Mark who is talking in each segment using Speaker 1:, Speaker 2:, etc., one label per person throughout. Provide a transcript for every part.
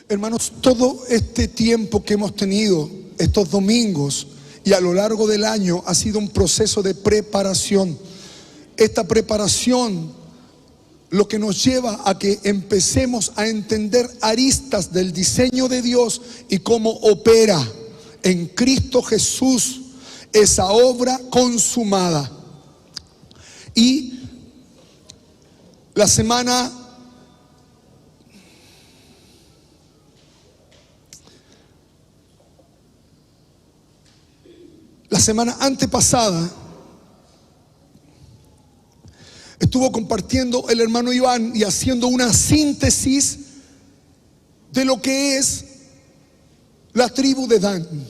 Speaker 1: Hermanos, todo este tiempo que hemos tenido, estos domingos y a lo largo del año, ha sido un proceso de preparación. Esta preparación lo que nos lleva a que empecemos a entender aristas del diseño de Dios y cómo opera en Cristo Jesús esa obra consumada. Y la semana antepasada estuvo compartiendo el hermano Iván y haciendo una síntesis de lo que es la tribu de Dan.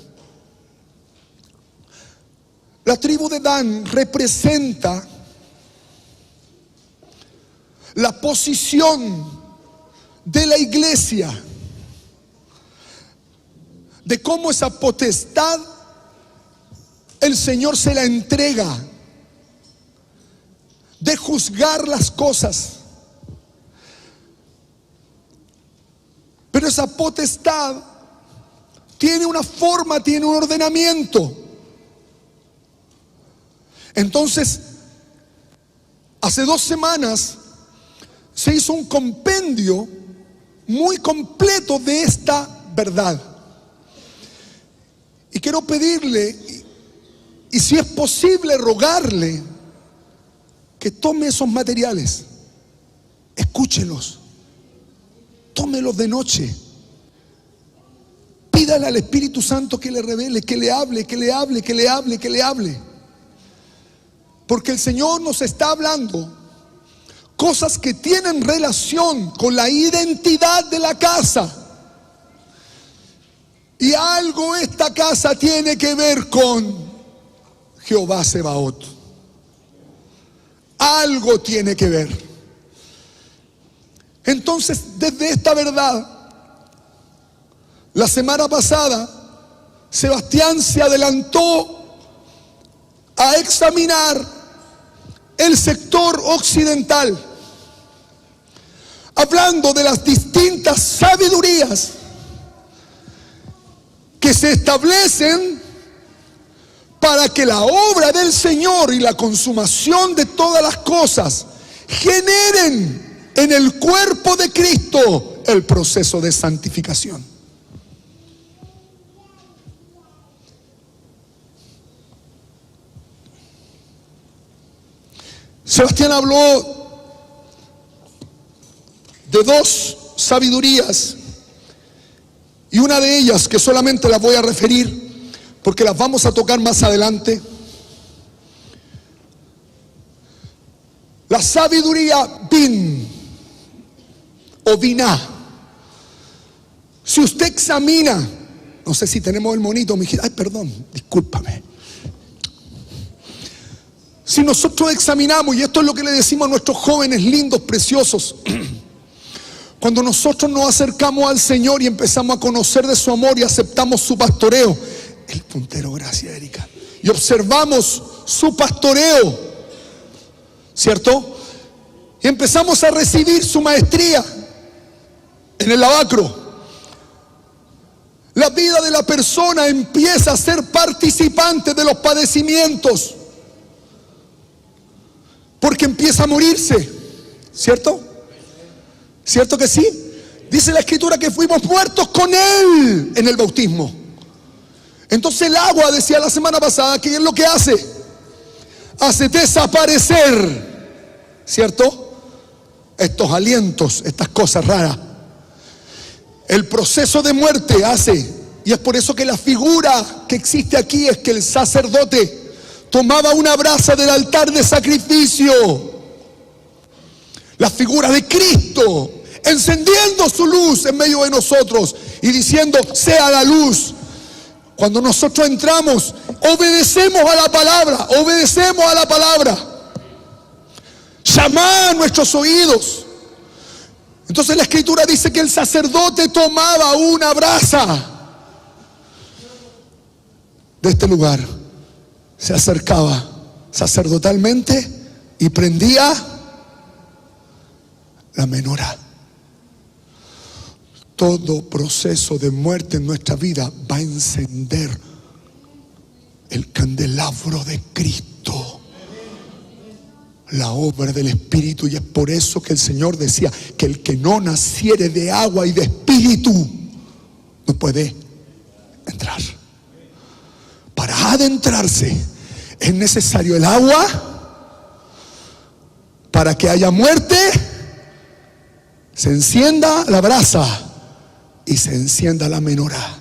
Speaker 1: La tribu de Dan representa la posición de la iglesia, de cómo esa potestad el Señor se la entrega de juzgar las cosas. Pero esa potestad tiene una forma, tiene un ordenamiento. Entonces, hace 2 semanas se hizo un compendio muy completo de esta verdad. Y quiero pedirle, y si es posible rogarle, que tome esos materiales, escúchelos, tómelos de noche, pídale al Espíritu Santo que le revele, que le hable, que le hable, que le hable, que le hable. Porque el Señor nos está hablando cosas que tienen relación con la identidad de la casa. Y algo esta casa tiene que ver con Jehová Sebaot. Algo tiene que ver. Entonces, desde esta verdad, la semana pasada, Sebastián se adelantó a examinar el sector occidental, hablando de las distintas sabidurías que se establecen para que la obra del Señor y la consumación de todas las cosas generen en el cuerpo de Cristo el proceso de santificación. Sebastián habló de 2 sabidurías, y una de ellas, que solamente las voy a referir porque las vamos a tocar más adelante, la sabiduría bin o biná. Si usted examina, no sé si tenemos el monito, ay, perdón, discúlpame. Si nosotros examinamos, y esto es lo que le decimos a nuestros jóvenes lindos, preciosos, cuando nosotros nos acercamos al Señor y empezamos a conocer de su amor y aceptamos su pastoreo, el puntero, gracias Erika, y observamos su pastoreo, ¿cierto? Y empezamos a recibir su maestría en el lavacro. La vida de la persona empieza a ser participante de los padecimientos, porque empieza a morirse, ¿cierto? ¿Cierto que sí? Dice la Escritura que fuimos muertos con Él en el bautismo. Entonces el agua, decía la semana pasada, ¿qué es lo que hace? Hace desaparecer, ¿cierto? Estos alientos, estas cosas raras. El proceso de muerte hace, y es por eso que la figura que existe aquí es que el sacerdote tomaba una brasa del altar de sacrificio, la figura de Cristo, encendiendo su luz en medio de nosotros y diciendo, sea la luz. Cuando nosotros entramos, obedecemos a la palabra, obedecemos a la palabra. Llama a nuestros oídos. Entonces la Escritura dice que el sacerdote tomaba una brasa de este lugar, se acercaba sacerdotalmente y prendía la menorá. todo proceso de muerte en nuestra vida va a encender el candelabro de Cristo, la obra del Espíritu. Y es por eso que el Señor decía que el que no naciere de agua y de Espíritu no puede entrar. Para adentrarse es necesario el agua. Para que haya muerte, se encienda la brasa y se encienda la menorá.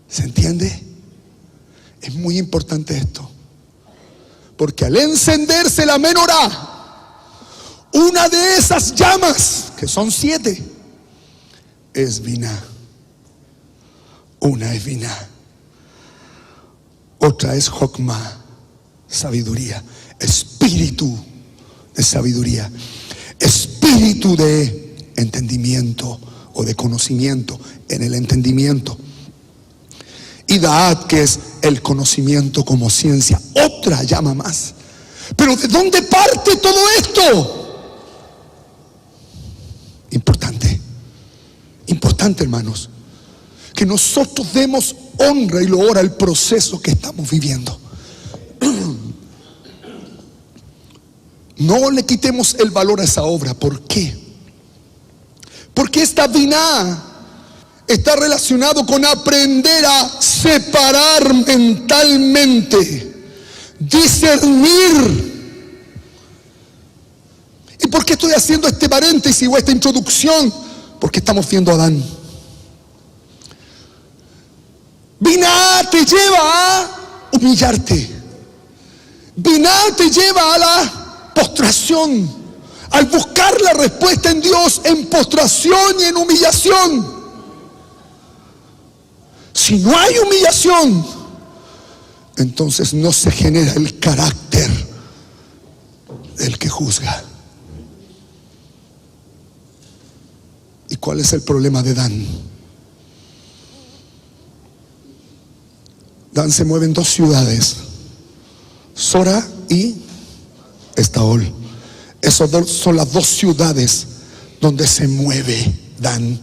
Speaker 1: ¿Se entiende? Es muy importante esto, porque al encenderse la menorá, una de esas llamas, que son 7, es Biná. Una es Biná, otra es Jokma, sabiduría, espíritu de sabiduría, espíritu de entendimiento o de conocimiento en el entendimiento. Y Da'at, que es el conocimiento como ciencia, otra llama más. Pero ¿de dónde parte todo esto? Importante, hermanos, que nosotros demos honra y loor al proceso que estamos viviendo. No le quitemos el valor a esa obra. ¿Por qué? Porque esta Biná está relacionado con aprender a separar mentalmente, discernir. ¿Y por qué estoy haciendo este paréntesis o esta introducción? Porque estamos viendo a Adán. Biná te lleva a humillarte. Biná te lleva a la postración, al buscar la respuesta en Dios en postración y en humillación. Si no hay humillación, entonces no se genera el carácter del que juzga. ¿Y cuál es el problema de Dan? Dan se mueve en 2 ciudades, Sora y Estaol. Esas son las 2 ciudades donde se mueve Dan.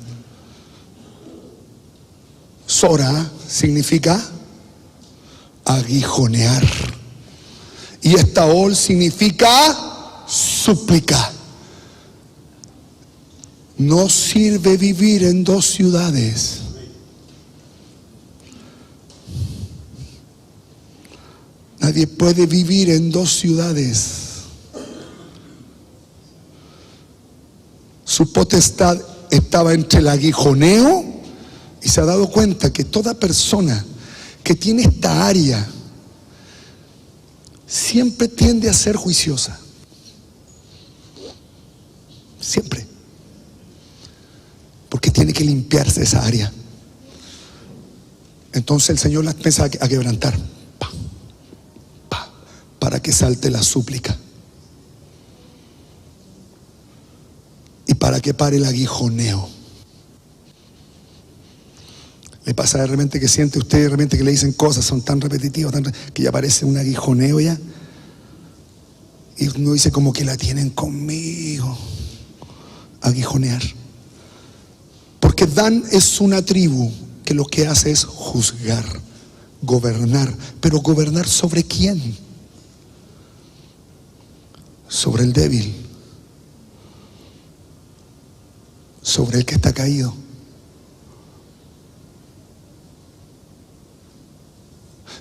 Speaker 1: Sora significa aguijonear y Estaol significa súplica. No sirve vivir en 2 ciudades. Nadie puede vivir en 2 ciudades. Su potestad estaba entre el aguijoneo, y se ha dado cuenta que toda persona que tiene esta área siempre tiende a ser juiciosa. Siempre. Porque tiene que limpiarse esa área. Entonces el Señor la empieza a quebrantar. Para que salte la súplica. Y para que pare el aguijoneo. Le pasa de repente que siente usted, de repente que le dicen cosas, son tan repetitivas, que ya parece un aguijoneo ya. Y uno dice como que la tienen conmigo. Aguijonear. Porque Dan es una tribu que lo que hace es juzgar, gobernar. Pero gobernar ¿sobre quién? Sobre el débil, sobre el que está caído.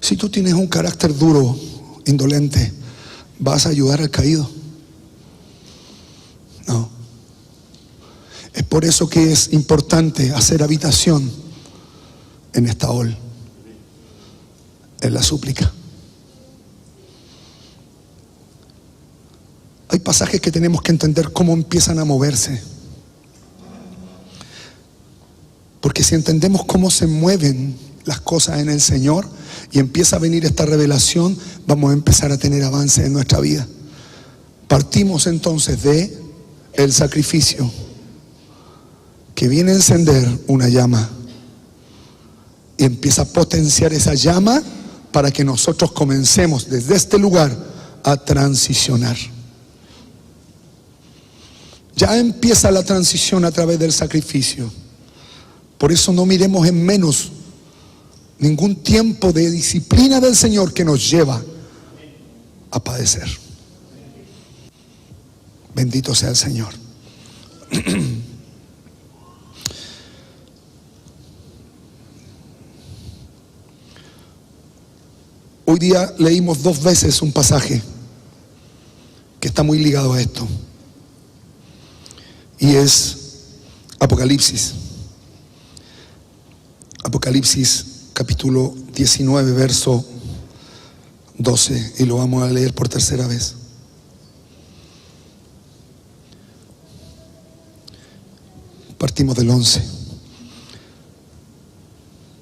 Speaker 1: Si tú tienes un carácter duro, indolente, ¿vas a ayudar al caído? No. Es por eso que es importante hacer habitación en Estaol, en la súplica. Hay pasajes que tenemos que entender cómo empiezan a moverse. Porque si entendemos cómo se mueven las cosas en el Señor y empieza a venir esta revelación, vamos a empezar a tener avance en nuestra vida. Partimos entonces de el sacrificio que viene a encender una llama y empieza a potenciar esa llama para que nosotros comencemos desde este lugar a transicionar. Ya empieza la transición a través del sacrificio. Por eso no miremos en menos ningún tiempo de disciplina del Señor que nos lleva a padecer. Bendito sea el Señor. Hoy día leímos 2 veces un pasaje que está muy ligado a esto, y es Apocalipsis. Apocalipsis capítulo 19, verso 12, y lo vamos a leer por tercera vez. Partimos del 11.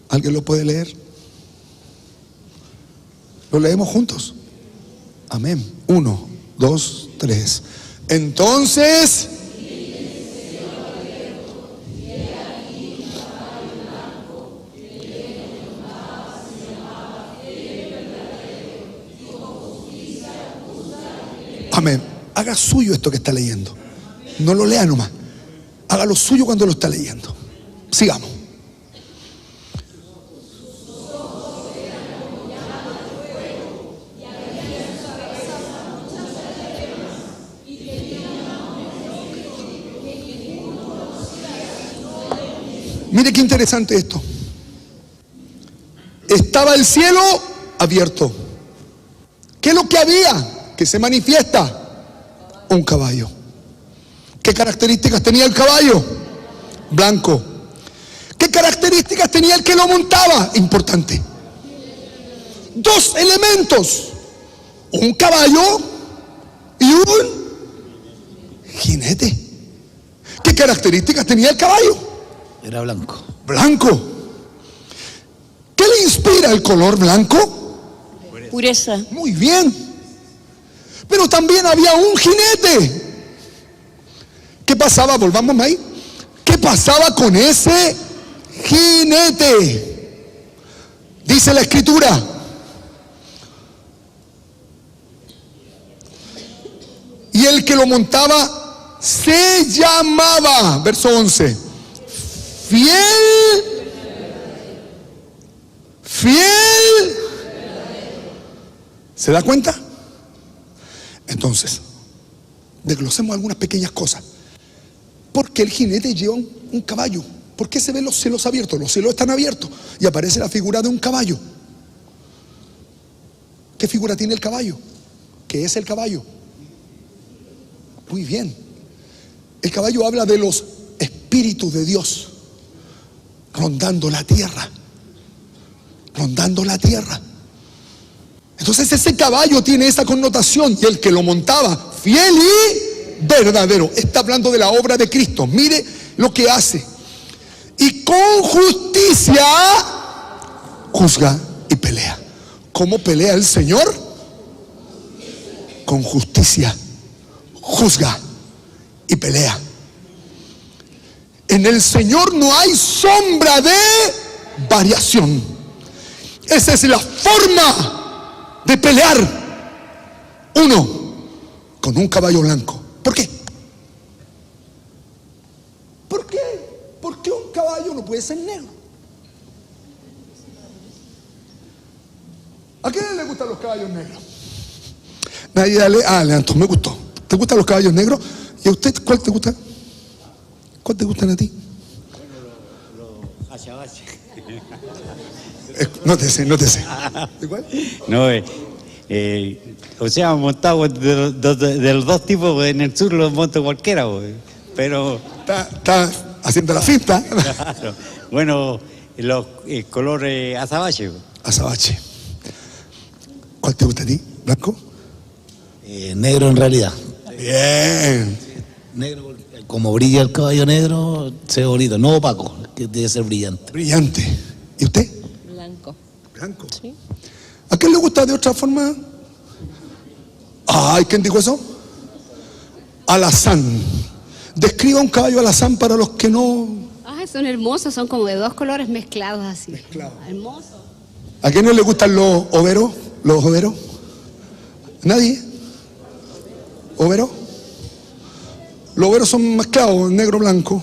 Speaker 1: ¿Alguien lo puede leer? Lo leemos juntos. Amén. 1, 2, 3. Entonces, amén. Haga suyo esto que está leyendo. No lo lea nomás. Hágalo suyo cuando lo está leyendo. Sigamos. Mire qué interesante esto. Estaba el cielo abierto. ¿Qué es lo que había? Que se manifiesta un caballo. ¿Qué características tenía el caballo? Blanco. ¿Qué características tenía el que lo montaba? Importante. 2 elementos: un caballo y un jinete. ¿Qué características tenía el caballo?
Speaker 2: Era blanco.
Speaker 1: Blanco. ¿Qué le inspira el color blanco?
Speaker 3: Pureza.
Speaker 1: Muy bien. Pero también había un jinete. ¿Qué pasaba? Volvamos ahí. ¿Qué pasaba con ese jinete? Dice la Escritura: y el que lo montaba se llamaba, verso 11, fiel. ¿Se da cuenta? Entonces, desglosemos algunas pequeñas cosas. ¿Por qué el jinete lleva un caballo? ¿Por qué se ven los cielos abiertos? Los cielos están abiertos y aparece la figura de un caballo. ¿Qué figura tiene el caballo? ¿Qué es el caballo? Muy bien. El caballo habla de los espíritus de Dios rondando la tierra. Rondando la tierra. Entonces ese caballo tiene esa connotación, y el que lo montaba, fiel y verdadero. Está hablando de la obra de Cristo. Mire lo que hace. Y con justicia juzga y pelea. ¿Cómo pelea el Señor? Con justicia juzga y pelea. En el Señor no hay sombra de variación. Esa es la forma de pelear. Uno, con un caballo blanco. ¿Por qué? ¿Por qué? ¿Por qué un caballo no puede ser negro? ¿A quién le gustan los caballos negros? Nadie dale. Leandro, me gustó. ¿Te gustan los caballos negros? ¿Y a usted cuál te gusta? ¿Cuál te gustan a ti?
Speaker 2: Los azabache.
Speaker 1: Nótese. ¿De cuál?
Speaker 2: No, o sea, montado de los 2 tipos. En el sur los monta cualquiera, pero
Speaker 1: Está haciendo la finta.
Speaker 2: claro. Bueno, los colores azabache.
Speaker 1: Azabache. ¿Cuál te gusta a ti? ¿Blanco?
Speaker 4: Negro en realidad.
Speaker 1: Bien.
Speaker 4: Negro, como brilla el caballo negro, se ve bonito, no opaco, que debe ser brillante.
Speaker 1: Brillante. ¿Y usted?
Speaker 3: Blanco.
Speaker 1: Blanco.
Speaker 3: Sí.
Speaker 1: ¿A quién le gusta de otra forma? Ay, ¿quién dijo eso? Alazán. Describa un caballo alazán para los que no.
Speaker 5: Ay, son hermosos, son como de 2 colores mezclados así.
Speaker 1: Mezclados.
Speaker 5: Hermosos.
Speaker 1: ¿A quién no le gustan los overos? ¿Los overos? ¿Nadie? ¿Overo? Los overos son mezclados, negro, blanco,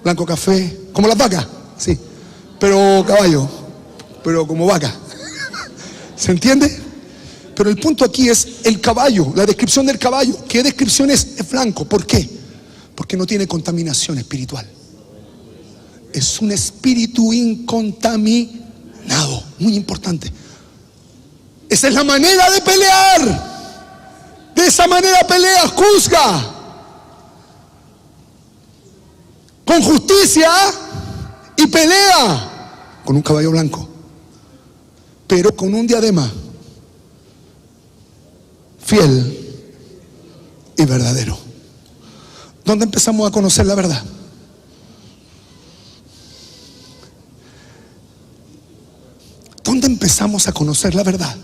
Speaker 1: blanco café, como las vacas. sí, pero caballo, pero como vaca. ¿Se entiende? Pero el punto aquí es el caballo, la descripción del caballo. ¿Qué descripción es? Es blanco. ¿Por qué? Porque no tiene contaminación espiritual. Es un espíritu incontaminado. Muy importante. Esa es la manera de pelear. De esa manera pelea, juzga. Con justicia y pelea. Con un caballo blanco. Pero con un diadema. Fiel y verdadero. ¿Dónde empezamos a conocer la verdad? ¿Dónde empezamos a conocer la verdad?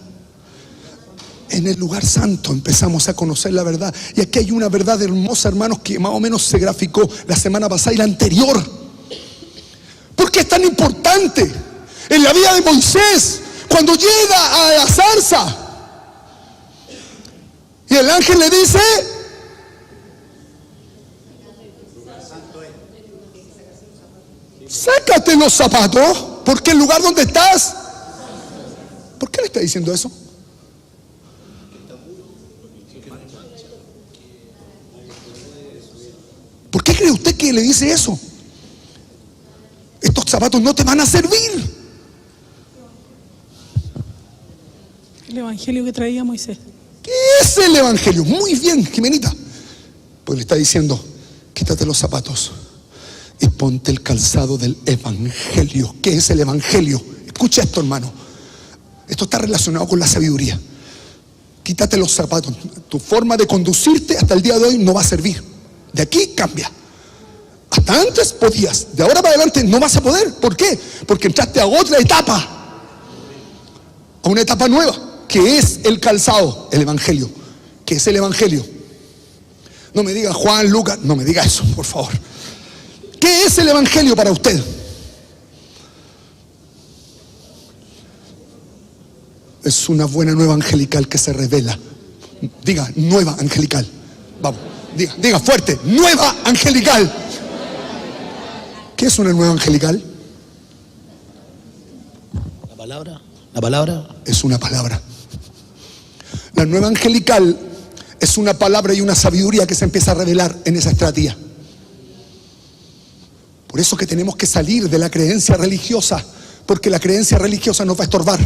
Speaker 1: En el lugar santo empezamos a conocer la verdad. Y aquí hay una verdad hermosa, hermanos, que más o menos se graficó la semana pasada y la anterior. ¿Por qué es tan importante? En la vida de Moisés, cuando llega a la zarza y el ángel le dice: sácate los zapatos, porque el lugar donde estás. ¿Por qué le está diciendo eso? ¿Por qué cree usted que le dice eso? Estos zapatos no te van a servir.
Speaker 6: El evangelio que traía Moisés.
Speaker 1: ¿Qué es el evangelio? Muy bien, Jimenita. Pues le está diciendo: quítate los zapatos y ponte el calzado del evangelio. ¿Qué es el evangelio? Escucha esto, hermano. Esto está relacionado con la sabiduría. Quítate los zapatos. Tu forma de conducirte hasta el día de hoy no va a servir. De aquí cambia. Hasta antes podías, de ahora para adelante no vas a poder. ¿Por qué? Porque entraste a otra etapa, a una etapa nueva, que es el calzado, el evangelio. ¿Qué es el evangelio? No me diga Juan, Lucas, no me diga eso, por favor. ¿Qué es el evangelio para usted? Es una buena nueva angelical que se revela. Diga, nueva angelical. Vamos, diga fuerte, nueva angelical. ¿Qué es una nueva angelical?
Speaker 4: La palabra. La palabra.
Speaker 1: Es una palabra. La nueva angelical es una palabra y una sabiduría que se empieza a revelar en esa estratía. Por eso que tenemos que salir de la creencia religiosa, porque la creencia religiosa nos va a estorbar.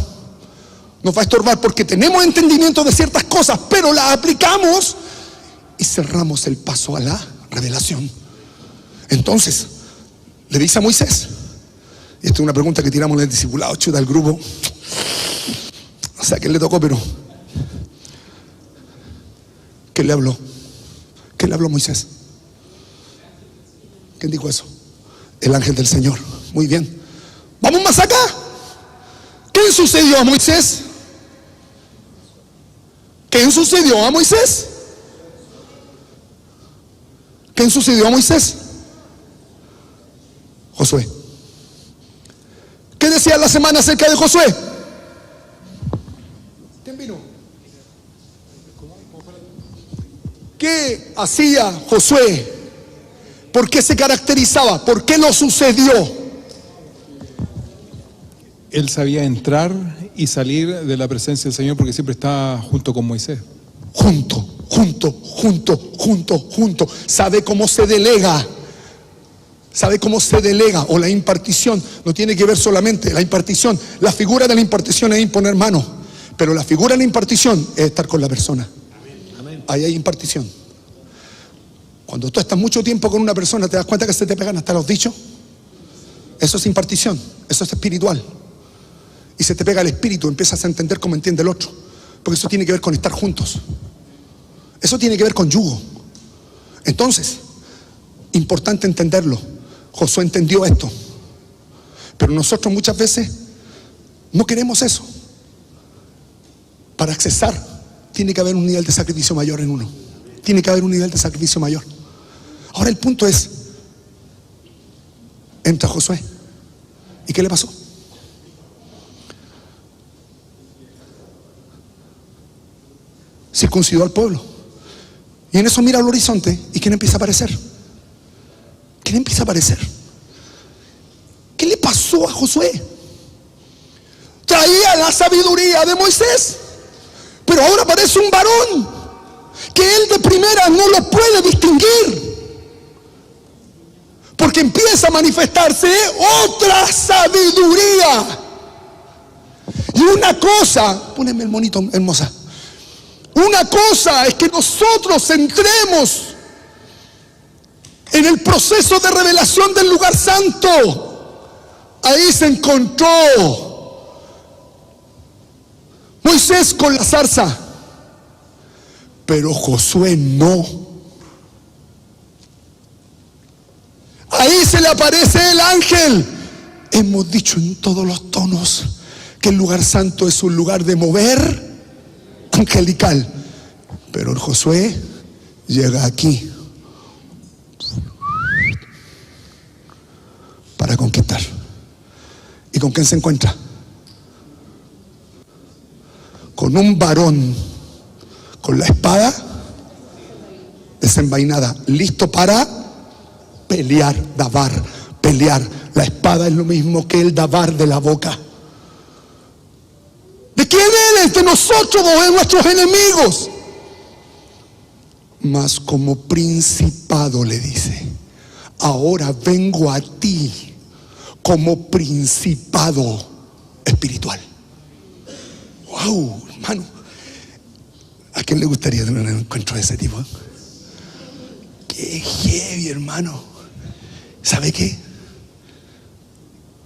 Speaker 1: Nos va a estorbar porque tenemos entendimiento de ciertas cosas, pero las aplicamos y cerramos el paso a la revelación. Entonces, le dice a Moisés, y esta es una pregunta que tiramos en el discipulado, chuta, el grupo, o sea, que le tocó, pero ¿qué le habló? ¿Qué le habló Moisés? ¿Quién dijo eso? El ángel del Señor. Muy bien. ¿Vamos más acá? ¿Qué le sucedió a Moisés? ¿Qué le sucedió a Moisés? ¿Qué le sucedió a Moisés? Josué. ¿Qué decía la semana acerca de Josué? ¿Quién vino? ¿Qué hacía Josué? ¿Por qué se caracterizaba? ¿Por qué lo sucedió?
Speaker 7: Él sabía entrar y salir de la presencia del Señor porque siempre estaba junto con Moisés.
Speaker 1: Junto. Sabe cómo se delega. ¿Sabe cómo se delega? O la impartición. No tiene que ver solamente la impartición. La figura de la impartición es imponer mano. Pero la figura de la impartición es estar con la persona. Ahí hay impartición. Cuando tú estás mucho tiempo con una persona, ¿te das cuenta que se te pegan hasta los dichos? Eso es impartición. Eso es espiritual. Y se te pega el espíritu, empiezas a entender cómo entiende el otro. Porque eso tiene que ver con estar juntos. Eso tiene que ver con yugo. Entonces, importante entenderlo. Josué entendió esto. Pero nosotros muchas veces no queremos eso. Para accesar, tiene que haber un nivel de sacrificio mayor en uno. Tiene que haber un nivel de sacrificio mayor. Ahora el punto es, entra Josué. ¿Y qué le pasó? Circuncidó al pueblo. Y en eso mira al horizonte. ¿Y quién empieza a aparecer? ¿Quién empieza a aparecer? ¿Qué le pasó a Josué? Traía la sabiduría de Moisés, pero ahora aparece un varón que él de primera no lo puede distinguir, porque empieza a manifestarse otra sabiduría. Y una cosa, póneme el monito, hermosa. Una cosa es que nosotros entremos en el proceso de revelación del lugar santo. Ahí se encontró Moisés con la zarza, pero Josué no. Ahí se le aparece el ángel. Hemos dicho en todos los tonos que el lugar santo es un lugar de mover angelical, pero el Josué llega aquí para conquistar. ¿Y con quién se encuentra? Con un varón con la espada desenvainada, listo para pelear, dabar, pelear. La espada es lo mismo que el dabar de la boca. ¿De quién eres? De nosotros o de nuestros enemigos. Mas como principado le dice, ahora vengo a ti como principado espiritual. Wow, hermano, ¿a quién le gustaría tener un encuentro de ese tipo? Qué heavy, hermano. ¿Sabe qué?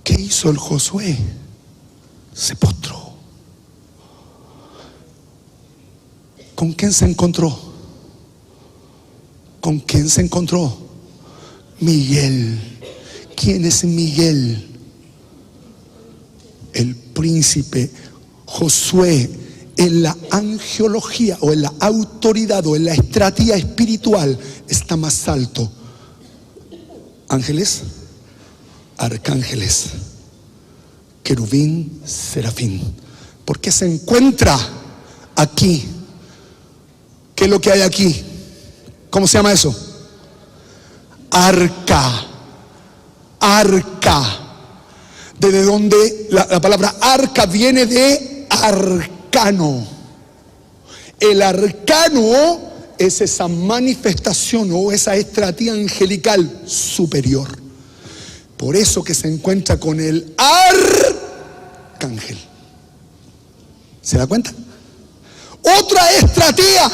Speaker 1: ¿Qué hizo el Josué? Se postró. ¿Con quién se encontró? ¿Con quién se encontró? Miguel. ¿Quién es Miguel? El príncipe. Josué, en la angelología o en la autoridad o en la estrategia espiritual, está más alto. Ángeles, arcángeles, querubín, serafín. ¿Por qué se encuentra aquí? ¿Qué es lo que hay aquí? ¿Cómo se llama eso? Arca. Arca. ¿Desde donde la palabra arca viene? De arcano. El arcano es esa manifestación o esa estrategia angelical superior. Por eso que se encuentra con el arcángel. ¿Se da cuenta? Otra estrategia.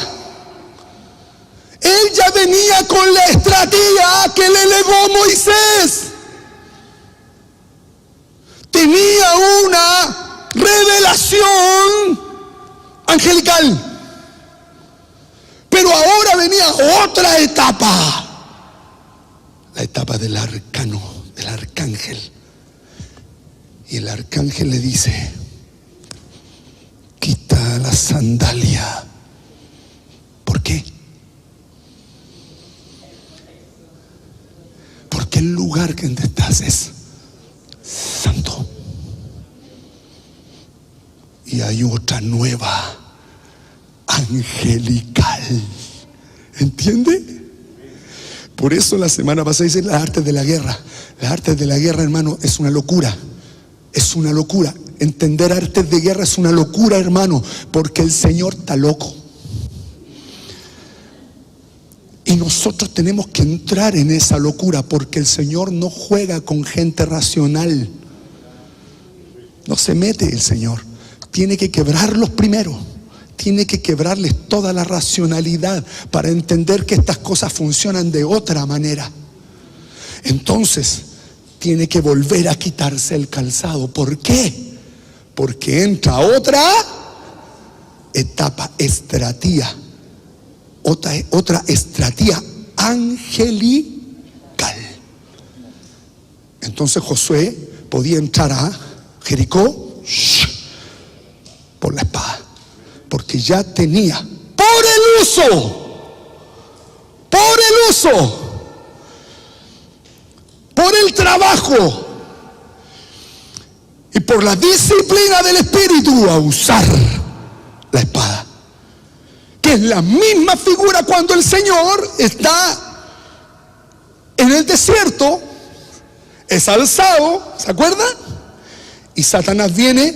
Speaker 1: Él ya venía con la estrategia que le legó Moisés. Tenía una revelación angelical. Pero ahora venía otra etapa. La etapa del arcano, del arcángel. Y el arcángel le dice: quita la sandalia. ¿Por qué? Porque el lugar que donde estás es santo. Y hay otra nueva angelical. ¿Entiende? Por eso la semana pasada dice las artes de la guerra. Las artes de la guerra, hermano, es una locura. Es una locura. Entender artes de guerra es una locura, hermano, porque el Señor está loco. Y nosotros tenemos que entrar en esa locura, porque el Señor no juega con gente racional. No se mete el Señor. Tiene que quebrarlos primero. Tiene que quebrarles toda la racionalidad para entender que estas cosas funcionan de otra manera. Entonces, tiene que volver a quitarse el calzado. ¿Por qué? Porque entra otra etapa, estrategia. Otra estrategia angelical. Entonces Josué podía entrar a Jericó por la espada, porque ya tenía, por el uso, por el trabajo y por la disciplina del Espíritu, a usar la espada, que es la misma figura cuando el Señor está en el desierto, es alzado, ¿se acuerda? Y Satanás viene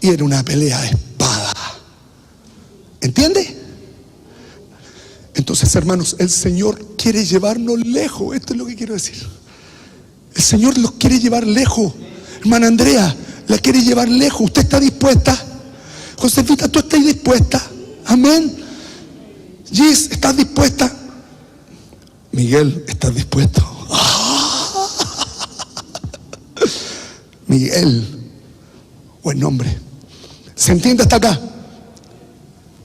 Speaker 1: y era una pelea de espada. ¿Entiende? Entonces, hermanos, el Señor quiere llevarnos lejos. Esto es lo que quiero decir. El Señor los quiere llevar lejos. Hermana Andrea, la quiere llevar lejos. ¿Usted está dispuesta? Josefita, ¿tú estás dispuesta? Amén. Gis, ¿estás dispuesta? Miguel, ¿estás dispuesto? Miguel, buen nombre. ¿Se entiende hasta acá?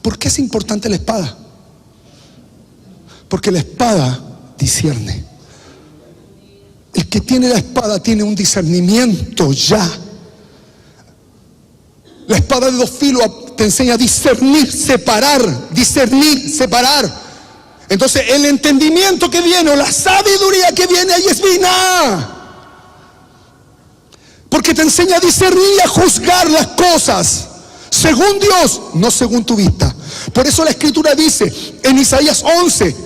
Speaker 1: ¿Por qué es importante la espada? Porque la espada discierne. El que tiene la espada tiene un discernimiento ya. La espada de dos filos te enseña a discernir, separar, discernir, separar. Entonces el entendimiento que viene o la sabiduría que viene ahí es divina. Porque te enseña a discernir y a juzgar las cosas según Dios, no según tu vista. Por eso la Escritura dice en Isaías 11,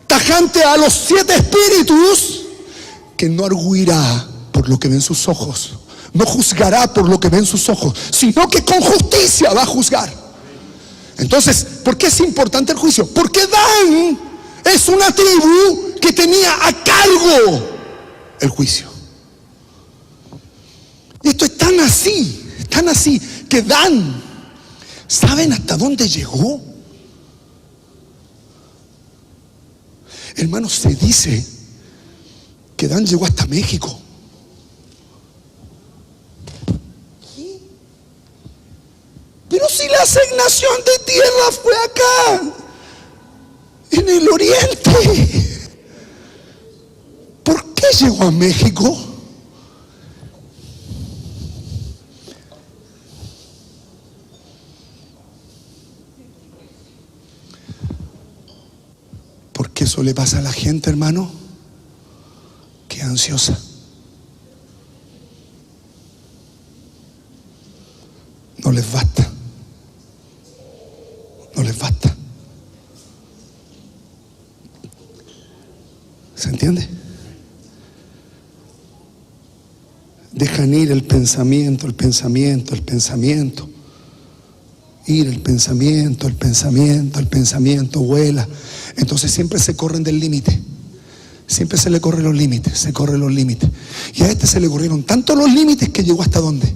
Speaker 1: tajante a los 7 espíritus, que no arguirá por lo que ven sus ojos, no juzgará por lo que ven sus ojos, sino que con justicia va a juzgar. Entonces, ¿por qué es importante el juicio? Porque Dan es una tribu que tenía a cargo el juicio. Y esto es tan así, que Dan, ¿saben hasta dónde llegó? Hermanos, se dice que Dan llegó hasta México. ¿Qué? Pero si la asignación de tierra fue acá, en el oriente, ¿por qué llegó a México? Porque eso le pasa a la gente, hermano, que es ansiosa. No les basta. No les basta. ¿Se entiende? Dejan ir el pensamiento. Ir el pensamiento vuela. Entonces siempre se corren del límite. Siempre se le corren los límites, Y a este se le corrieron tanto los límites que llegó hasta ¿dónde?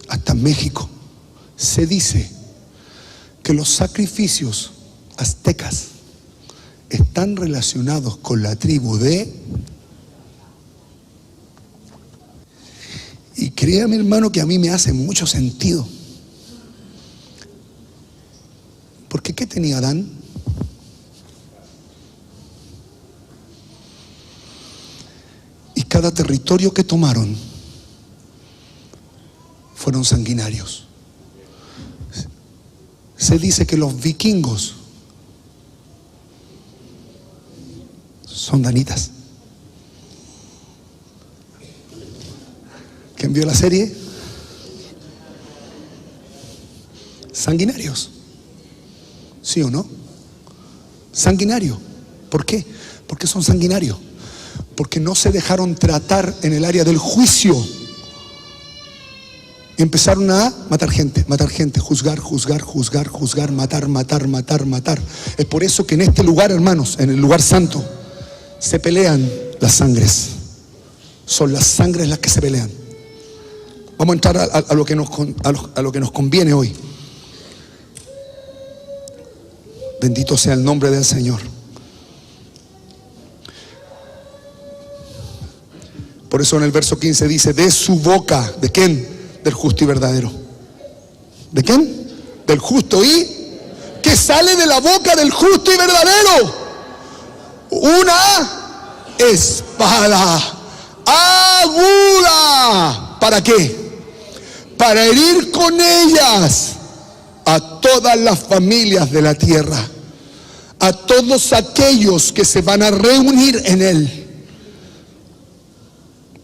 Speaker 1: Hasta México. Se dice que los sacrificios aztecas están relacionados con la tribu de... Y créame, hermano, que a mí me hace mucho sentido. Porque ¿qué tenía Adán? Y cada territorio que tomaron fueron sanguinarios. Se dice que los vikingos son danitas. ¿Quién vio la serie? Sanguinarios. ¿Sí o no? Sanguinario. ¿Por qué? Porque son sanguinarios. Porque no se dejaron tratar en el área del juicio. Y empezaron a matar gente, juzgar, matar. Es por eso que en este lugar, hermanos, en el lugar santo, se pelean las sangres. Son las sangres las que se pelean. Vamos a entrar a lo que nos conviene hoy. Bendito sea el nombre del Señor. Por eso en el verso 15 dice, de su boca, ¿de quién? Del justo y verdadero. ¿De quién? Del justo y que sale de la boca del justo y verdadero una espada aguda. ¿Para qué? Para herir con ellas a todas las familias de la tierra, a todos aquellos que se van a reunir en él.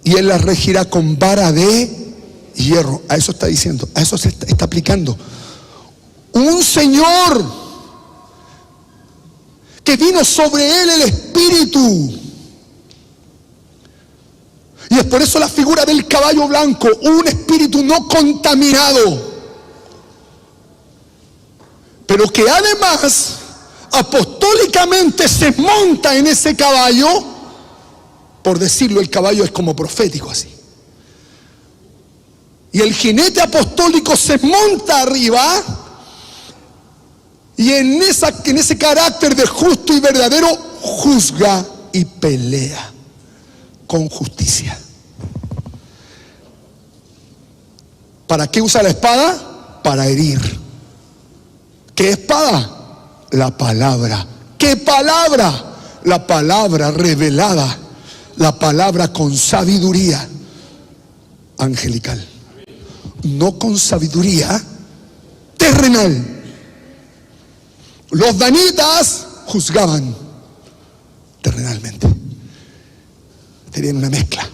Speaker 1: Y él las regirá con vara de hierro. A eso está diciendo, a eso se está aplicando. Un Señor que vino sobre él el Espíritu Y es por eso la figura del caballo blanco, un espíritu no contaminado, pero que además apostólicamente se monta en ese caballo. Por decirlo, el caballo es como profético así. Y el jinete apostólico se monta arriba y en ese carácter de justo y verdadero juzga y pelea con justicia. ¿Para qué usa la espada? Para herir. ¿Qué espada? La palabra. ¿Qué palabra? La palabra revelada, la palabra con sabiduría angelical, no con sabiduría terrenal. Los danitas juzgaban terrenalmente, tenían una mezcla,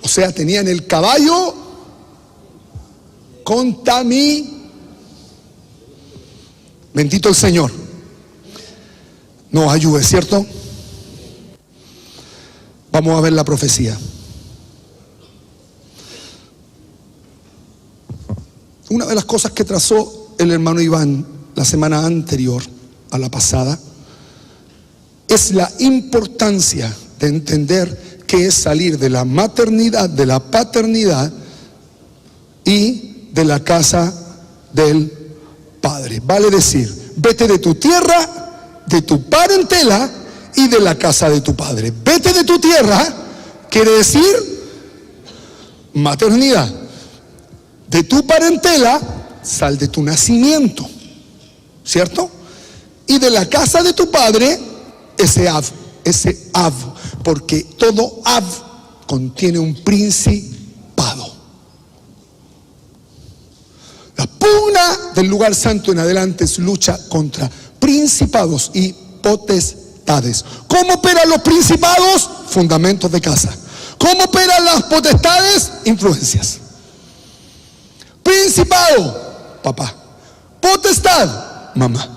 Speaker 1: o sea, tenían el caballo bendito el Señor, nos ayude, ¿cierto? Vamos a ver la profecía. Una de las cosas que trazó el hermano Iván la semana anterior a la pasada es la importancia de entender qué es salir de la maternidad, de la paternidad y de la casa del padre. Vale decir, vete de tu tierra, de tu parentela y de la casa de tu padre. Vete de tu tierra quiere decir maternidad. De tu parentela, sal de tu nacimiento, ¿cierto? Y de la casa de tu padre, ese av, porque todo av contiene un principado. La pugna del lugar santo en adelante es lucha contra principados y potestades. ¿Cómo operan los principados? Fundamentos de casa. ¿Cómo operan las potestades? Influencias. Principado, papá. Potestad, mamá.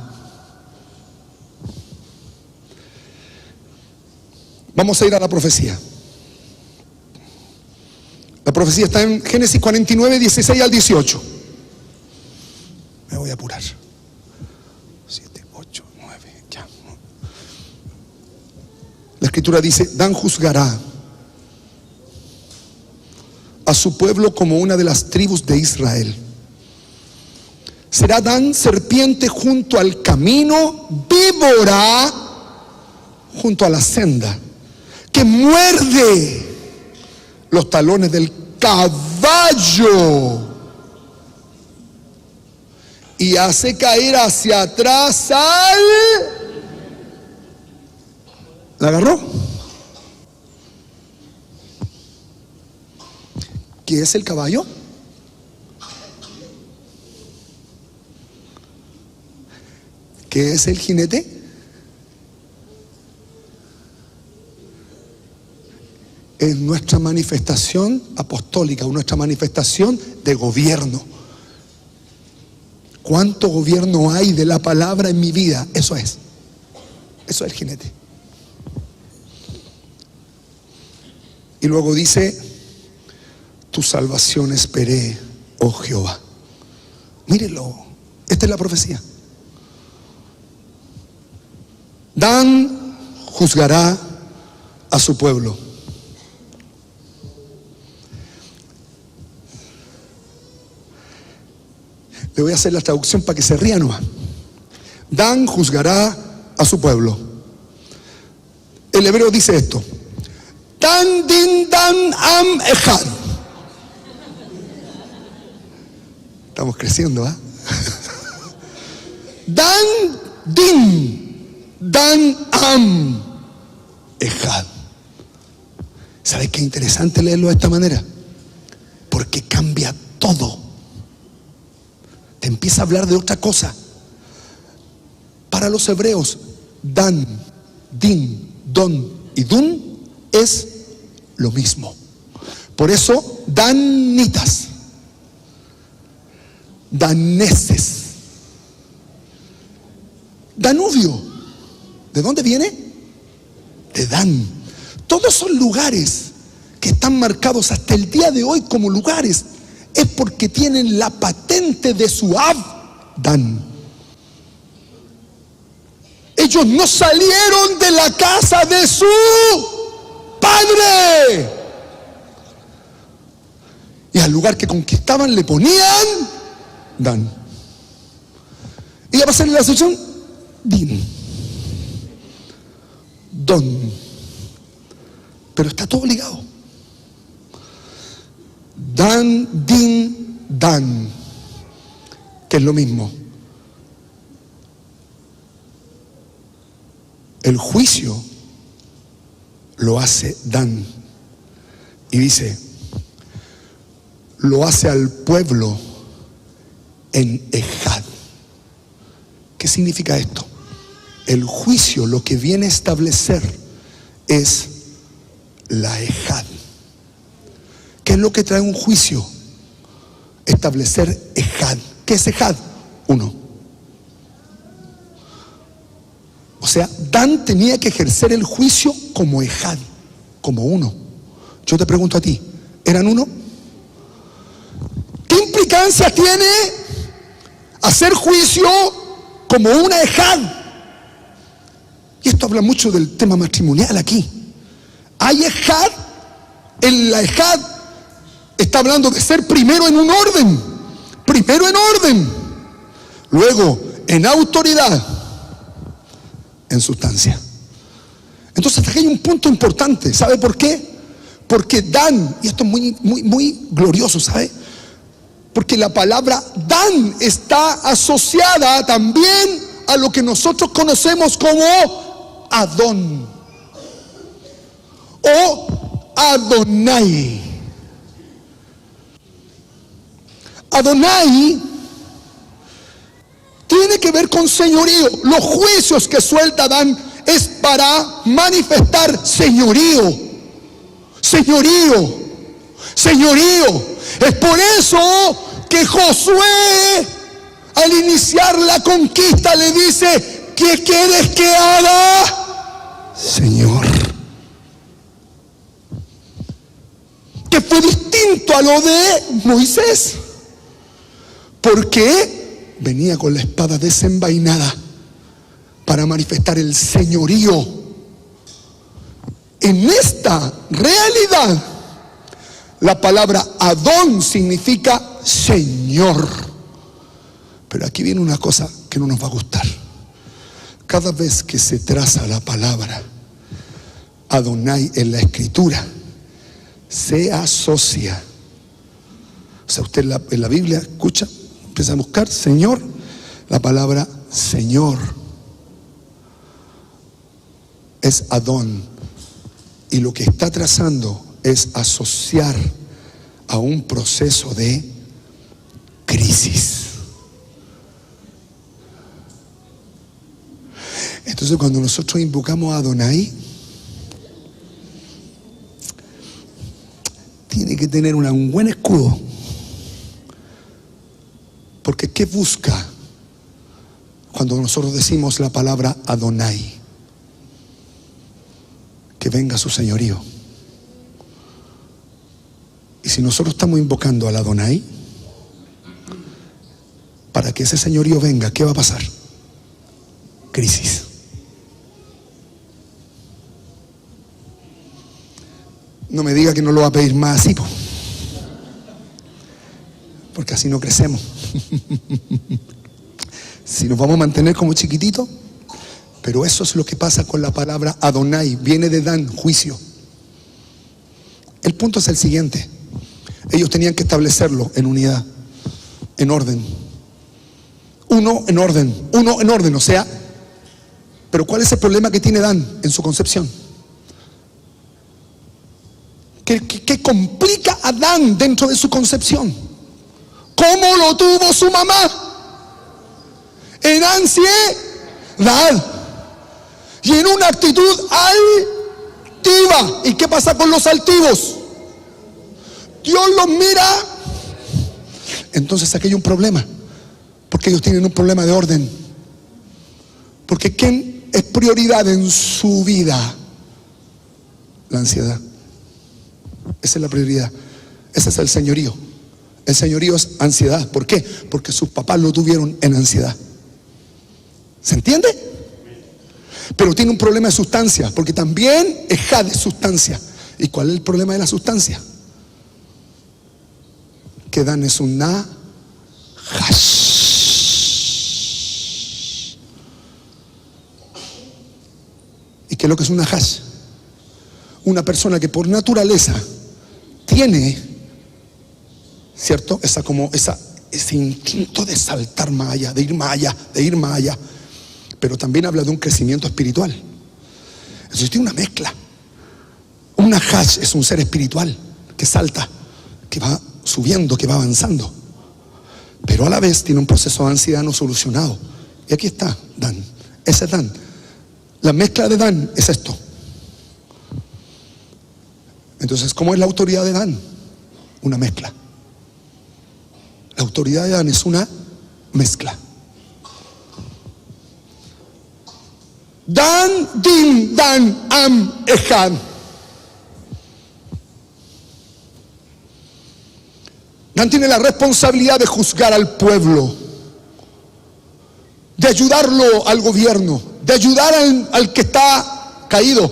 Speaker 1: Vamos a ir a la profecía. La profecía está en Génesis 49, 16 al 18. Me voy a apurar. 7, 8, 9, ya. La escritura dice, Dan juzgará a su pueblo como una de las tribus de Israel. Será Dan serpiente junto al camino, víbora junto a la senda, que muerde los talones del caballo y hace caer hacia atrás al... ¿La agarró? ¿Qué es el caballo? ¿Qué es el jinete? Es nuestra manifestación apostólica, nuestra manifestación de gobierno. ¿Cuánto gobierno hay de la palabra en mi vida? Eso es el jinete. Y luego dice, tu salvación esperé, oh Jehová. Mírenlo, esta es la profecía. Dan juzgará a su pueblo. Le voy a hacer la traducción para que se rían nomás. Dan juzgará a su pueblo. El hebreo dice esto: Dan din dan am echad. Estamos creciendo, ¿ah? Dan din dan am echad. ¿Sabes qué interesante leerlo de esta manera? Porque cambia todo. Te empieza a hablar de otra cosa. Para los hebreos, Dan, Din, Don y Dun es lo mismo. Por eso, danitas, daneses, Danubio, ¿de dónde viene? De Dan. Todos son lugares que están marcados hasta el día de hoy como lugares es porque tienen la patente de su Ab, Dan. Ellos no salieron de la casa de su padre. Y al lugar que conquistaban le ponían Dan. Y ya pasar en la sección Din, Don. Pero está todo ligado. Dan, Din, Dan, que es lo mismo. El juicio lo hace Dan. Y dice, lo hace al pueblo en Ejad. ¿Qué significa esto? El juicio lo que viene a establecer es la Ejad. ¿Qué es lo que trae un juicio? Establecer Ejad. ¿Qué es Ejad? Uno. O sea, Dan tenía que ejercer el juicio como Ejad, como uno. Yo te pregunto a ti, ¿eran uno? ¿Qué implicancia tiene hacer juicio como una Ejad? Y esto habla mucho del tema matrimonial aquí. Hay Ejad, en la Ejad está hablando de ser primero en un orden, primero en orden, luego en autoridad, en sustancia. Entonces hasta aquí hay un punto importante. ¿Sabe por qué? Porque Dan, y esto es muy glorioso, ¿sabe? Porque la palabra Dan está asociada también a lo que nosotros conocemos como Adón o Adonai. Adonai tiene que ver con señorío. Los juicios que suelta Dan es para manifestar señorío. Señorío. Señorío. Es por eso que Josué, al iniciar la conquista, le dice: ¿qué quieres que haga, Señor? Que fue distinto a lo de Moisés, porque venía con la espada desenvainada para manifestar el señorío. En esta realidad, la palabra Adón significa Señor. Pero aquí viene una cosa que no nos va a gustar. Cada vez que se traza la palabra Adonai en la escritura, se asocia. O sea, usted en la Biblia escucha, empieza a buscar Señor, la palabra Señor es Adón. Y lo que está trazando es asociar a un proceso de crisis. Entonces, cuando nosotros invocamos a Adonai, tiene que tener un buen escudo. Porque ¿qué busca cuando nosotros decimos la palabra Adonai? Que venga su señorío. Y si nosotros estamos invocando al Adonai, para que ese señorío venga, ¿qué va a pasar? Crisis. No me diga que no lo va a pedir más así, porque así no crecemos. Si nos vamos a mantener como chiquititos. Pero eso es lo que pasa con la palabra Adonai. Viene de Dan, juicio. El punto es el siguiente. Ellos tenían que establecerlo en unidad, en orden. Uno en orden, o sea. Pero ¿cuál es el problema que tiene Dan en su concepción? ¿Qué complica a Dan dentro de su concepción? ¿Cómo lo tuvo su mamá? En ansiedad y en una actitud altiva. ¿Y qué pasa con los altivos? Dios los mira. Entonces aquí hay un problema, porque ellos tienen un problema de orden. Porque ¿quién es prioridad en su vida? La ansiedad. Esa es la prioridad. Ese es el señorío. El señorío es ansiedad. ¿Por qué? Porque sus papás lo tuvieron en ansiedad. ¿Se entiende? Pero tiene un problema de sustancia, porque también es Ejad de sustancia. ¿Y cuál es el problema de la sustancia? Que Dan es un Nahash. ¿Y qué es lo que es un Nahash? Una persona que por naturaleza tiene, ¿cierto? Ese instinto de saltar más allá, de ir más allá, de ir más allá. Pero también habla de un crecimiento espiritual. Entonces tiene una mezcla. Un Nahash es un ser espiritual que salta, que va subiendo, que va avanzando, pero a la vez tiene un proceso de ansiedad no solucionado. Y aquí está Dan. Ese es Dan. La mezcla de Dan es esto. Entonces, ¿cómo es la autoridad de Dan? Una mezcla. La autoridad de Dan es una mezcla. Dan, Din, Dan, Am, Ejad. Dan tiene la responsabilidad de juzgar al pueblo, de ayudarlo al gobierno, de ayudar al que está caído,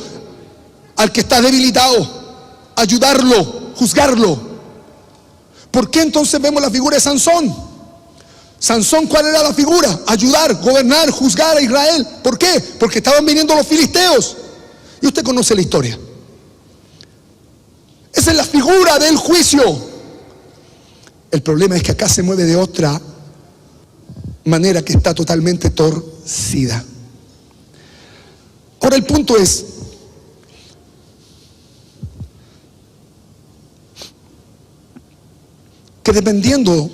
Speaker 1: al que está debilitado, ayudarlo, juzgarlo. ¿Por qué entonces vemos la figura de Sansón? Sansón, ¿cuál era la figura? Ayudar, gobernar, juzgar a Israel. ¿Por qué? Porque estaban viniendo los filisteos. Y usted conoce la historia. Esa es la figura del juicio. El problema es que acá se mueve de otra manera que está totalmente torcida. Ahora el punto es, que dependiendo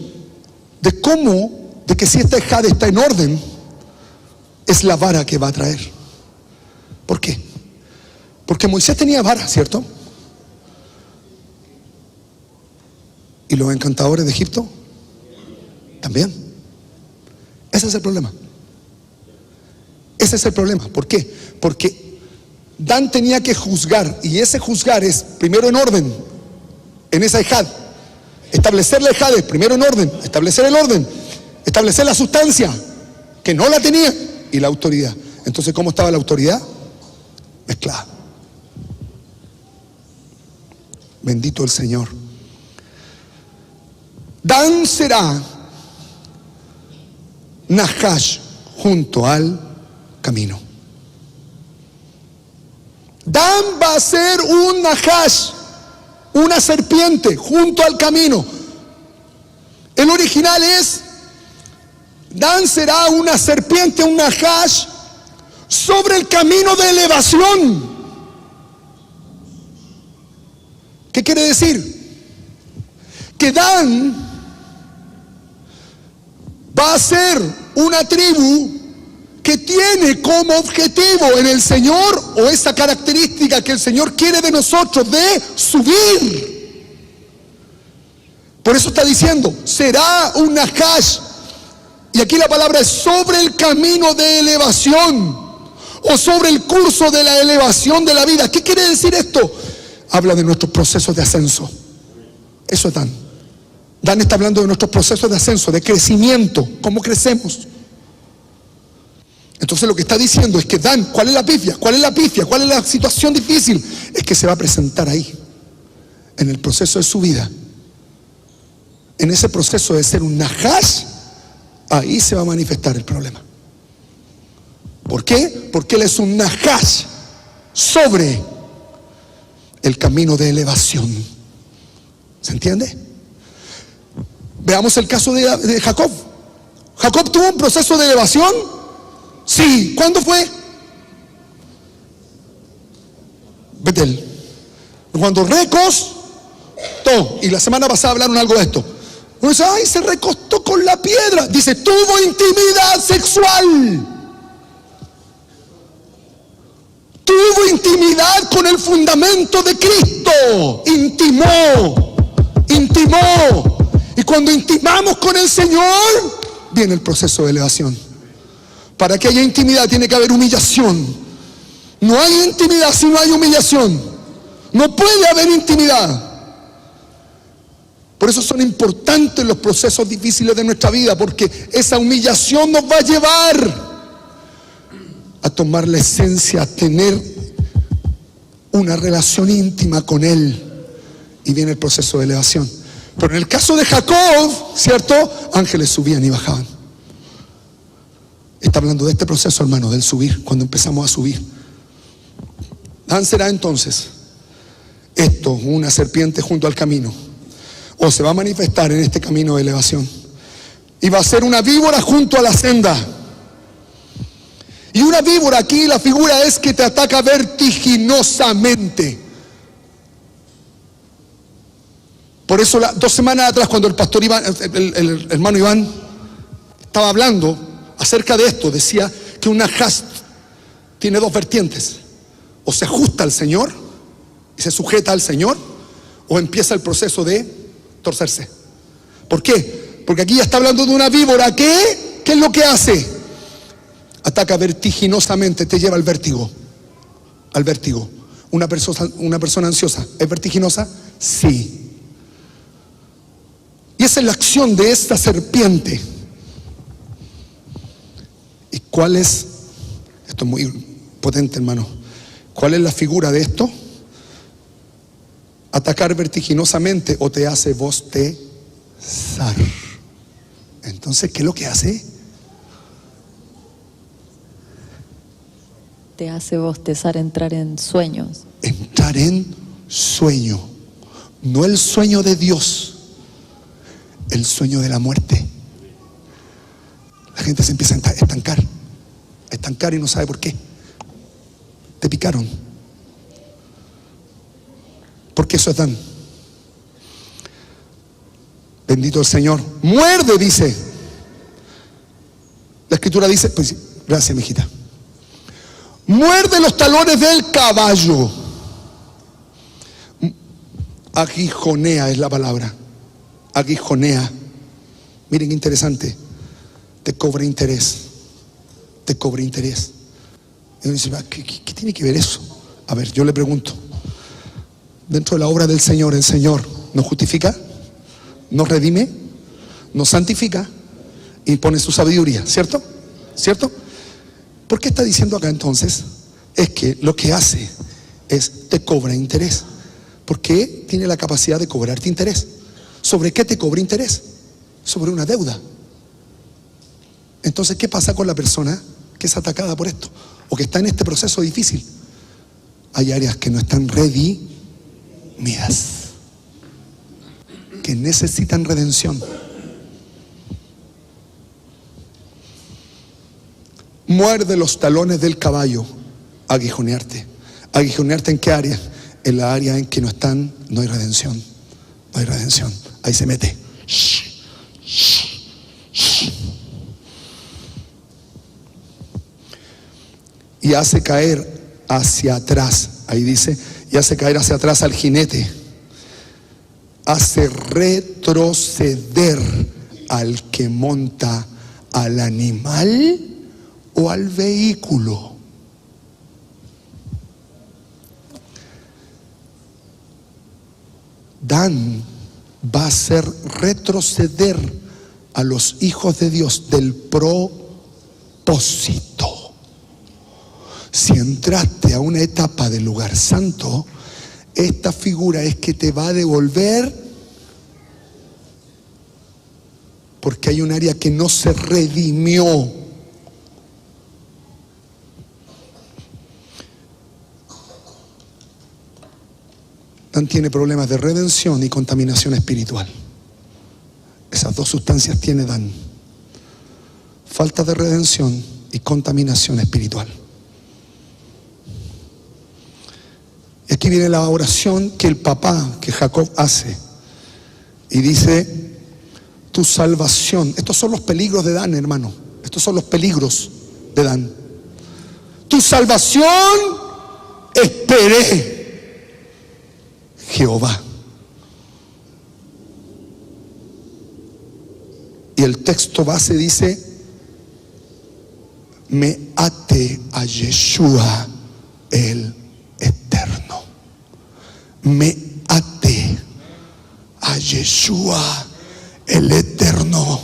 Speaker 1: de que si esta Ejad está en orden, es la vara que va a traer. ¿Por qué? Porque Moisés tenía vara, ¿cierto? ¿Y los encantadores de Egipto? También. Ese es el problema. Ese es el problema. ¿Por qué? Porque Dan tenía que juzgar, y ese juzgar es primero en orden, en esa Ejad. Establecer la Ejad es primero en orden, establecer el orden, establecer la sustancia, que no la tenía, y la autoridad. Entonces, ¿cómo estaba la autoridad? Mezclada. Bendito el Señor. Dan será Nahash junto al camino. Dan va a ser un Nahash, una serpiente junto al camino. El original es: Dan será una serpiente, un Nahash sobre el camino de elevación. ¿Qué quiere decir? Que Dan va a ser una tribu que tiene como objetivo en el Señor, o esa característica que el Señor quiere de nosotros, de subir. Por eso está diciendo, será un Nahash. Y aquí la palabra es sobre el camino de elevación, o sobre el curso de la elevación de la vida. ¿Qué quiere decir esto? Habla de nuestros procesos de ascenso. Eso es Dan. Dan está hablando de nuestros procesos de ascenso, de crecimiento, cómo crecemos. Entonces lo que está diciendo es que Dan, ¿cuál es la pifia? ¿Cuál es la pifia? ¿Cuál es la situación difícil? Es que se va a presentar ahí, en el proceso de su vida. En ese proceso de ser un Nahash, ahí se va a manifestar el problema. ¿Por qué? Porque él es un Nahash sobre el camino de elevación. ¿Se entiende? Veamos el caso de Jacob. ¿Jacob tuvo un proceso de elevación? Sí. ¿Cuándo fue? Betel. Cuando recostó. Y la semana pasada hablaron algo de esto. Uno dice, ay, se recostó con la piedra. Dice, tuvo intimidad sexual. Tuvo intimidad con el fundamento de Cristo. Intimó. Y cuando intimamos con el Señor, viene el proceso de elevación. Para que haya intimidad tiene que haber humillación. No hay intimidad si no hay humillación. No puede haber intimidad Por eso son importantes los procesos difíciles de nuestra vida, porque esa humillación nos va a llevar a tomar la esencia, a tener una relación íntima con Él. Y viene el proceso de elevación. Pero en el caso de Jacob, ¿cierto? Ángeles subían y bajaban. Está hablando de este proceso, hermano, del subir, cuando empezamos a subir. Dan será entonces esto, una serpiente junto al camino, o se va a manifestar en este camino de elevación, y va a ser una víbora junto a la senda. Y una víbora, aquí la figura es que te ataca vertiginosamente. Por eso 2 semanas atrás, cuando el pastor Iván, el hermano Iván estaba hablando acerca de esto, decía que una hast tiene 2 vertientes: o se ajusta al Señor y se sujeta al Señor, o empieza el proceso de torcerse. ¿Por qué? Porque aquí ya está hablando de una víbora que, ¿qué es lo que hace? Ataca vertiginosamente, te lleva al vértigo. Al vértigo. Una persona ansiosa, ¿es vertiginosa? Sí. Y esa es la acción de esta serpiente. ¿Y cuál es? Esto es muy potente, hermano. ¿Cuál es la figura de esto? Atacar vertiginosamente o te hace bostezar. Entonces, ¿qué es lo que hace?
Speaker 8: Te hace bostezar, entrar en sueños.
Speaker 1: Entrar en sueño. No el sueño de Dios, el sueño de la muerte. La gente se empieza a estancar y no sabe por qué. Te picaron. Porque eso es Dan. Bendito el Señor. Muerde, dice. La escritura dice, pues gracias, mijita. Muerde los talones del caballo. Aguijonea es la palabra. Aguijonea. Miren qué interesante. Te cobra interés. Te cobra interés. Y uno dice, ¿qué tiene que ver eso? A ver, yo le pregunto. Dentro de la obra del Señor, el Señor nos justifica, nos redime, nos santifica y pone su sabiduría, ¿cierto? ¿Cierto? ¿Por qué está diciendo acá entonces? Es que lo que hace es te cobra interés. ¿Por qué tiene la capacidad de cobrarte interés? ¿Sobre qué te cobra interés? Sobre una deuda. Entonces, ¿qué pasa con la persona que es atacada por esto? O que está en este proceso difícil. Hay áreas que no están redimidas, que necesitan redención. Muerde los talones del caballo. Aguijonearte. ¿Aguijonearte en qué área? En la área en que no hay redención. No hay redención. Ahí se mete. Y hace caer hacia atrás. Ahí dice, y hace caer hacia atrás al jinete. Hace retroceder al que monta al animal o al vehículo. Dan va a hacer retroceder a los hijos de Dios del propósito. Si entraste a una etapa del lugar santo, esta figura es que te va a devolver, porque hay un área que no se redimió. Dan tiene problemas de redención y contaminación espiritual. Esas 2 sustancias tiene Dan: falta de redención y contaminación espiritual. Y aquí viene la oración que el papá, que Jacob hace, y dice: tu salvación. Estos son los peligros de Dan, hermano. Estos son los peligros de Dan. Tu salvación esperé, Jehová. Y el texto base dice: me ate a Yeshua el Eterno. Me ate a Yeshua el Eterno.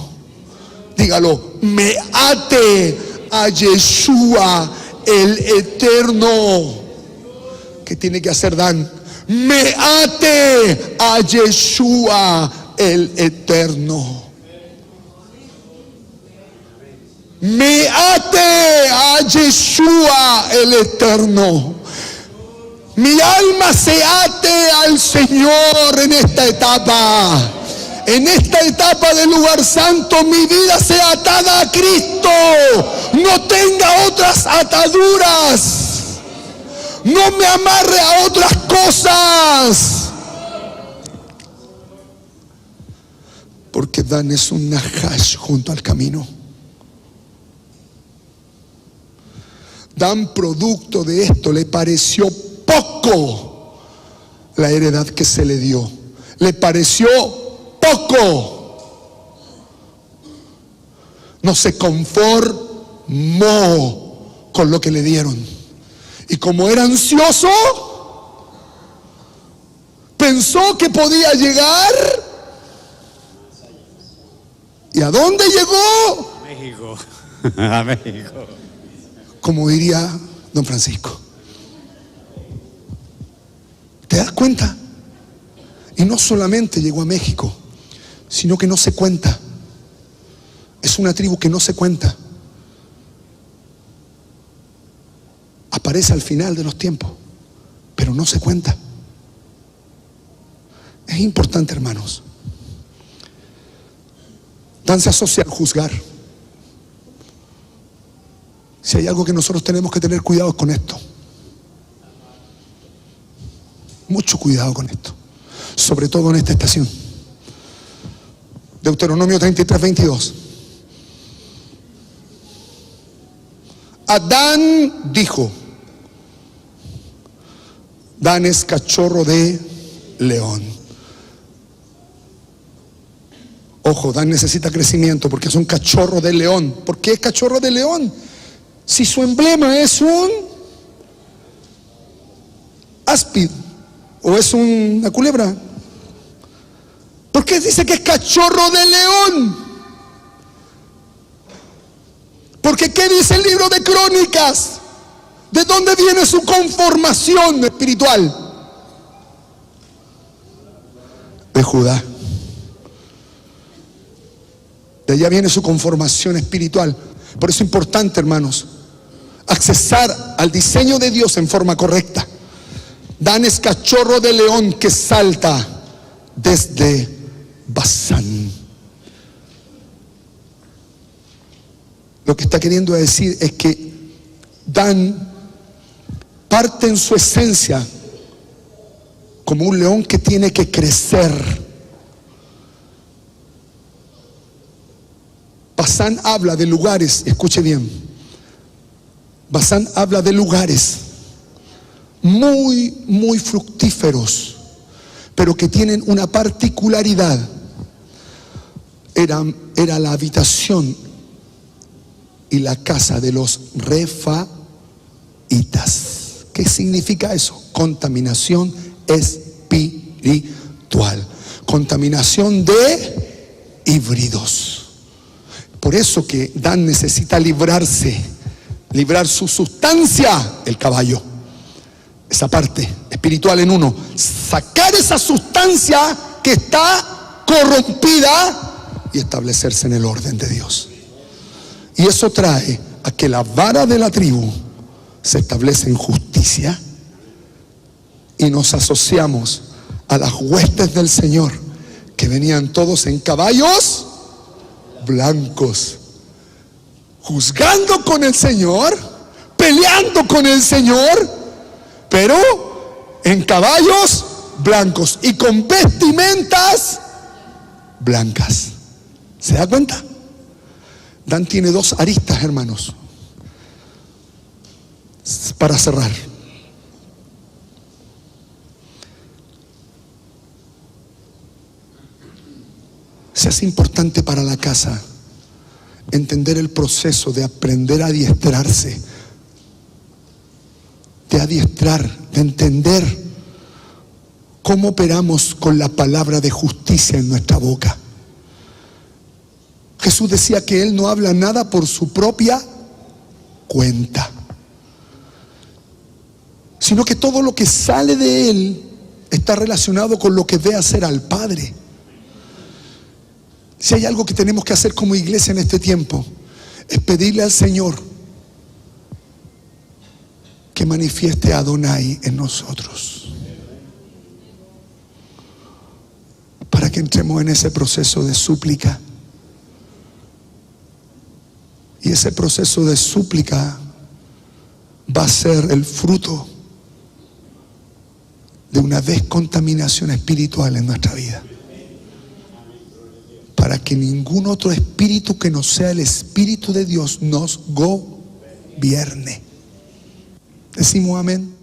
Speaker 1: Dígalo, me ate a Yeshua el Eterno. ¿Qué tiene que hacer Dan? Me ate a Yeshua el Eterno. Me ate a Yeshua el Eterno. Mi alma se ate al Señor en esta etapa. En esta etapa del lugar santo, mi vida sea atada a Cristo. No tenga otras ataduras. No me amarre a otras cosas. Porque Dan es un nahash junto al camino. Dan, producto de esto, le pareció poco la heredad que se le dio. Le pareció poco. No se conformó con lo que le dieron. Y como era ansioso, pensó que podía llegar. ¿Y a dónde llegó?
Speaker 2: México. A México.
Speaker 1: Como diría don Francisco. ¿Te das cuenta? Y no solamente llegó a México, sino que no se cuenta. Es una tribu que no se cuenta. Aparece al final de los tiempos, pero no se cuenta. Es importante, hermanos. Dan se asocia al juzgar. Si hay algo que nosotros tenemos que tener cuidado es con esto. Mucho cuidado con esto. Sobre todo en esta estación. Deuteronomio 33:22. Adán dijo: Dan es cachorro de león. Ojo, Dan necesita crecimiento porque es un cachorro de león. ¿Por qué es cachorro de león? Si su emblema es un áspid o es una culebra, ¿por qué dice que es cachorro de león? Porque ¿qué dice el libro de Crónicas? ¿De dónde viene su conformación espiritual? De Judá. De allá viene su conformación espiritual. Por eso es importante, hermanos, accesar al diseño de Dios en forma correcta. Dan es cachorro de león que salta desde Basán. Lo que está queriendo decir es que Dan parte en su esencia como un león que tiene que crecer. Basán habla de lugares, escuche bien. Basán habla de lugares muy fructíferos, pero que tienen una particularidad. Era la habitación y la casa de los refaitas. ¿Qué significa eso? Contaminación espiritual, contaminación de híbridos. Por eso que Dan necesita librar su sustancia, el caballo, esa parte espiritual en uno, sacar esa sustancia que está corrompida y establecerse en el orden de Dios. Y eso trae a que la vara de la tribu se establece en justicia y nos asociamos a las huestes del Señor, que venían todos en caballos blancos, juzgando con el Señor, peleando con el Señor, pero en caballos blancos y con vestimentas blancas. ¿Se da cuenta? Dan tiene dos aristas, hermanos, para cerrar. Se hace importante para la casa entender el proceso de aprender a adiestrarse, de adiestrar, de entender cómo operamos con la palabra de justicia en nuestra boca. Jesús decía que Él no habla nada por su propia cuenta, sino que todo lo que sale de Él está relacionado con lo que ve hacer al Padre. Si hay algo que tenemos que hacer como iglesia en este tiempo, es pedirle al Señor que manifieste a Adonai en nosotros, para que entremos en ese proceso de súplica. Y ese proceso de súplica va a ser el fruto de una descontaminación espiritual en nuestra vida, para que ningún otro espíritu que no sea el Espíritu de Dios nos gobierne. Decimos amén.